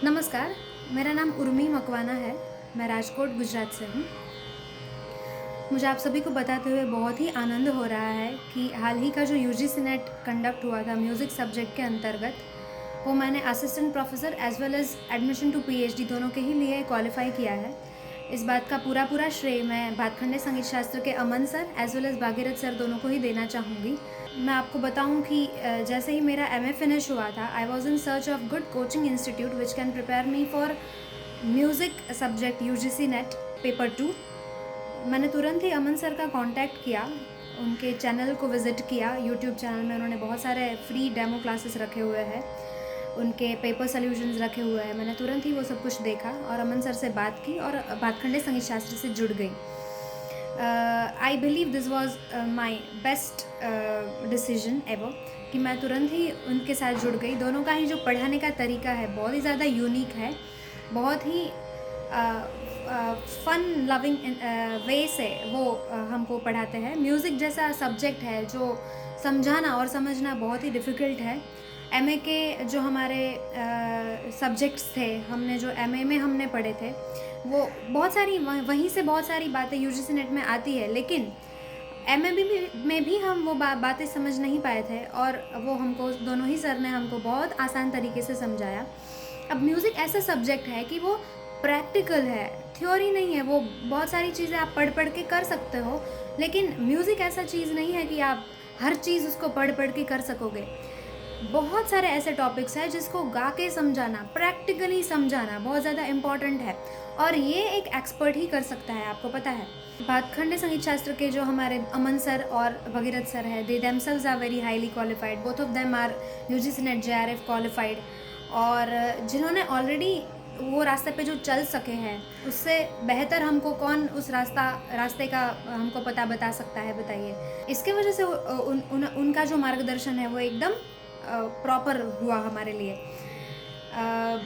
नमस्कार, मेरा नाम उर्मी मकवाना है। मैं राजकोट, गुजरात से हूँ। मुझे आप सभी को बताते हुए बहुत ही आनंद हो रहा है कि हाल ही का जो यूजीसी नेट कंडक्ट हुआ था म्यूज़िक सब्जेक्ट के अंतर्गत, वो मैंने assistant professor as well as admission to PhD दोनों के ही लिए क्वालिफ़ाई किया है। इस बात का पूरा श्रेय मैं भातखंडे संगीत शास्त्र के Aman sir as well as Bhagirath sir दोनों को ही देना चाहूँगी। मैं आपको बताऊँ कि जैसे ही मेरा एमए फिनिश हुआ था, I was in search of good coaching institute which can prepare me for music subject UGC net paper 2। मैंने तुरंत ही अमन सर का कांटेक्ट किया, उनके चैनल को विज़िट किया। यूट्यूब चैनल में उन्होंने बहुत सारे फ्री डेमो क्लासेस रखे हुए हैं, उनके पेपर सॉल्यूशंस रखे हुए हैं। मैंने तुरंत ही वो सब कुछ देखा और अमन सर से बात की और भातखंडे संगीत शास्त्र से जुड़ गई। I believe this was my best decision ever कि मैं तुरंत ही उनके साथ जुड़ गई। दोनों का ही जो पढ़ाने का तरीका है बहुत ही ज़्यादा यूनिक है, बहुत ही फ़न लविंग वे से वो हमको पढ़ाते हैं। म्यूज़िक जैसा सब्जेक्ट है जो समझाना और समझना बहुत ही डिफ़िकल्ट है। एमए के जो हमारे सब्जेक्ट्स थे, हमने जो एमए में हमने पढ़े थे, वो बहुत सारी वहीं से बहुत सारी बातें यूजीसी नेट में आती है, लेकिन एमए में भी हम वो बातें समझ नहीं पाए थे और वो हमको दोनों ही सर ने हमको बहुत आसान तरीके से समझाया। अब म्यूज़िक ऐसा सब्जेक्ट है कि वो प्रैक्टिकल है, थ्योरी नहीं है। वो बहुत सारी चीज़ें आप पढ़ के कर सकते हो, लेकिन म्यूज़िक ऐसा चीज़ नहीं है कि आप हर चीज़ उसको पढ़ के कर सकोगे। बहुत सारे ऐसे टॉपिक्स हैं जिसको गा के समझाना, प्रैक्टिकली समझाना बहुत ज़्यादा इम्पॉर्टेंट है और ये एक एक्सपर्ट ही कर सकता है, आपको पता है। भातखंडे संगीत शास्त्र के जो हमारे अमन सर और भगीरथ सर है, they themselves are very highly qualified, both of them are UGC NET JRF qualified, और जिन्होंने ऑलरेडी वो रास्ते पे जो चल सके हैं, उससे बेहतर हमको कौन उस रास्ते का हमको पता बता सकता है, बताइए। इसके वजह से उनका जो मार्गदर्शन है वो एकदम प्रॉपर हुआ हमारे लिए।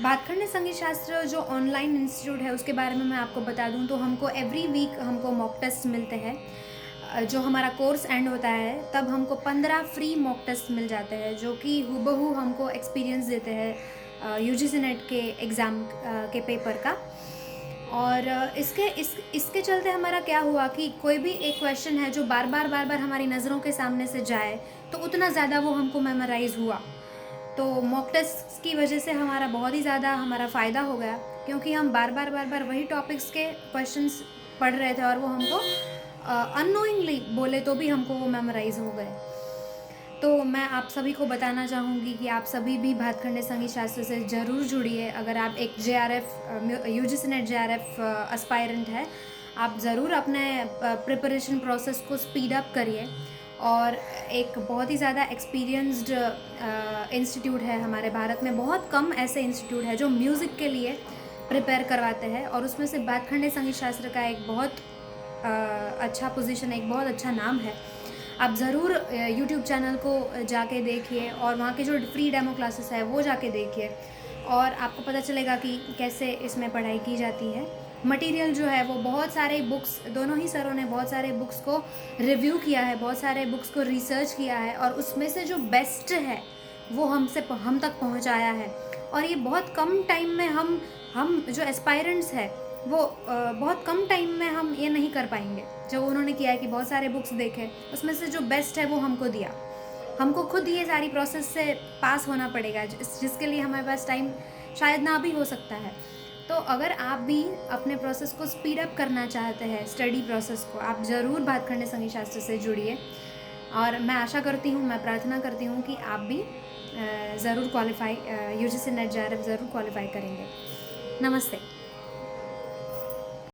भातखंडे संगीत शास्त्र जो ऑनलाइन इंस्टीट्यूट है उसके बारे में मैं आपको बता दूं तो हमको एवरी वीक हमको मॉक टेस्ट मिलते हैं। जो हमारा कोर्स एंड होता है तब हमको 15 फ्री मॉक टेस्ट मिल जाते हैं, जो कि हूबहू हमको एक्सपीरियंस देते हैं यूजीसी नेट के एग्ज़ाम के पेपर का। और इसके चलते हमारा क्या हुआ कि कोई भी एक क्वेश्चन है जो बार बार हमारी नज़रों के सामने से जाए तो उतना ज़्यादा वो हमको मेमोराइज़ हुआ। तो मॉक टेस्ट की वजह से हमारा बहुत ही ज़्यादा हमारा फ़ायदा हो गया, क्योंकि हम बार बार वही टॉपिक्स के क्वेश्चंस पढ़ रहे थे और वो हमको अननोइंगली बोले तो भी हमको वो मेमोराइज़ हो गए। तो मैं आप सभी को बताना चाहूँगी कि आप सभी भी भातखंडे संगीत शास्त्र से ज़रूर जुड़िए। अगर आप एक JRF UGC NET JRF aspirant है, आप ज़रूर अपने प्रिपरेशन प्रोसेस को स्पीड अप करिए। और एक बहुत ही ज़्यादा एक्सपीरियंस्ड इंस्टीट्यूट है हमारे भारत में, बहुत कम ऐसे इंस्टीट्यूट है जो म्यूज़िक के लिए प्रिपेयर करवाते हैं, और उसमें से भातखंडे संगीत शास्त्र का एक बहुत अच्छा पोजीशन, एक बहुत अच्छा नाम है। आप ज़रूर यूट्यूब चैनल को जाके देखिए और वहाँ के जो फ्री डेमो क्लासेस है वो जाके देखिए, और आपको पता चलेगा कि कैसे इसमें पढ़ाई की जाती है। मटेरियल जो है वो बहुत सारे बुक्स, दोनों ही सरों ने बहुत सारे बुक्स को रिव्यू किया है, बहुत सारे बुक्स को रिसर्च किया है, और उसमें से जो बेस्ट है वो हम तक पहुँचाया है। और ये बहुत कम टाइम में हम जो एस्पायरेंट्स है वो बहुत कम टाइम में हम ये नहीं कर पाएंगे जो उन्होंने किया है कि बहुत सारे बुक्स देखे, उसमें से जो बेस्ट है वो हमको दिया। हमको खुद ये सारी प्रोसेस से पास होना पड़ेगा, जिसके लिए हमारे पास टाइम शायद ना भी हो सकता है। तो अगर आप भी अपने प्रोसेस को स्पीड अप करना चाहते हैं, स्टडी प्रोसेस को, आप ज़रूर भातखंडे संगीत शास्त्र से जुड़िए। और मैं आशा करती हूँ, मैं प्रार्थना करती हूँ कि आप भी ज़रूर क्वालिफाई, यूजीसी नेट जेआरएफ ज़रूर क्वालिफाई करेंगे। नमस्ते।